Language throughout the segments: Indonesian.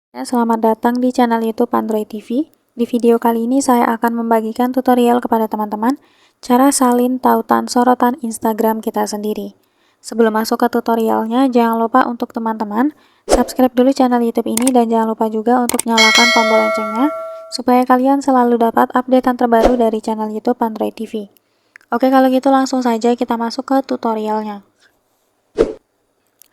Selamat datang di channel YouTube Android TV. Di video kali ini saya akan membagikan tutorial kepada teman-teman cara salin tautan sorotan Instagram kita sendiri. Sebelum masuk ke tutorialnya, jangan lupa untuk teman-teman subscribe dulu channel YouTube ini dan jangan lupa juga untuk nyalakan tombol loncengnya supaya kalian selalu dapat updatean terbaru dari channel YouTube Android TV. Oke, kalau gitu langsung saja kita masuk ke tutorialnya.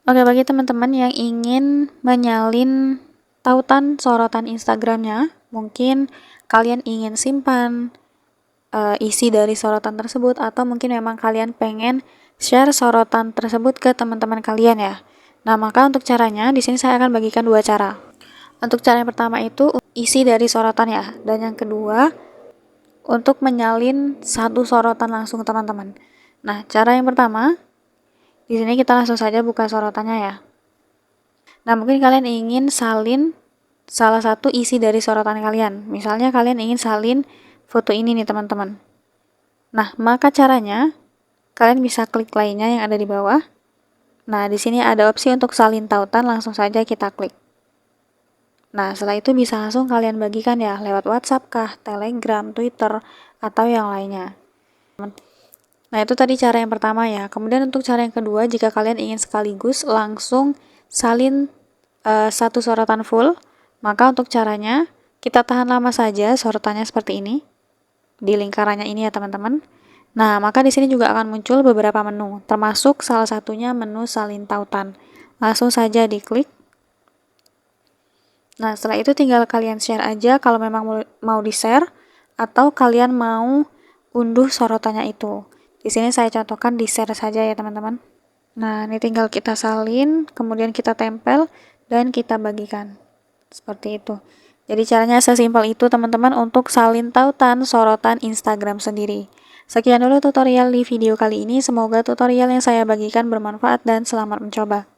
Oke, bagi teman-teman yang ingin menyalin tautan sorotan Instagramnya, mungkin kalian ingin simpan isi dari sorotan tersebut, atau mungkin memang kalian pengen share sorotan tersebut ke teman-teman kalian ya. Nah, maka untuk caranya di sini saya akan bagikan dua cara. Untuk cara yang pertama itu isi dari sorotan ya, dan yang kedua untuk menyalin satu sorotan langsung teman-teman. Nah, cara yang pertama di sini kita langsung saja buka sorotannya ya. Nah, mungkin kalian ingin salin salah satu isi dari sorotan kalian. Misalnya kalian ingin salin foto ini nih teman-teman. Nah, maka caranya kalian bisa klik lainnya yang ada di bawah. Nah, di sini ada opsi untuk salin tautan, langsung saja kita klik. Nah, setelah itu bisa langsung kalian bagikan ya lewat WhatsApp kah, Telegram, Twitter, atau yang lainnya. Nah, itu tadi cara yang pertama ya. Kemudian untuk cara yang kedua, jika kalian ingin sekaligus langsung salin satu sorotan full, maka untuk caranya kita tahan lama saja sorotannya seperti ini di lingkarannya ini ya teman-teman. Nah, maka di sini juga akan muncul beberapa menu, termasuk salah satunya menu salin tautan. Langsung saja diklik. Nah, setelah itu tinggal kalian share aja kalau memang mau di-share atau kalian mau unduh sorotannya itu. Di sini saya contohkan di-share saja ya teman-teman. Nah, ini tinggal kita salin, kemudian kita tempel dan kita bagikan. Seperti itu. Jadi caranya sesimpel itu teman-teman untuk salin tautan sorotan Instagram sendiri. Sekian dulu tutorial di video kali ini. Semoga tutorial yang saya bagikan bermanfaat dan selamat mencoba.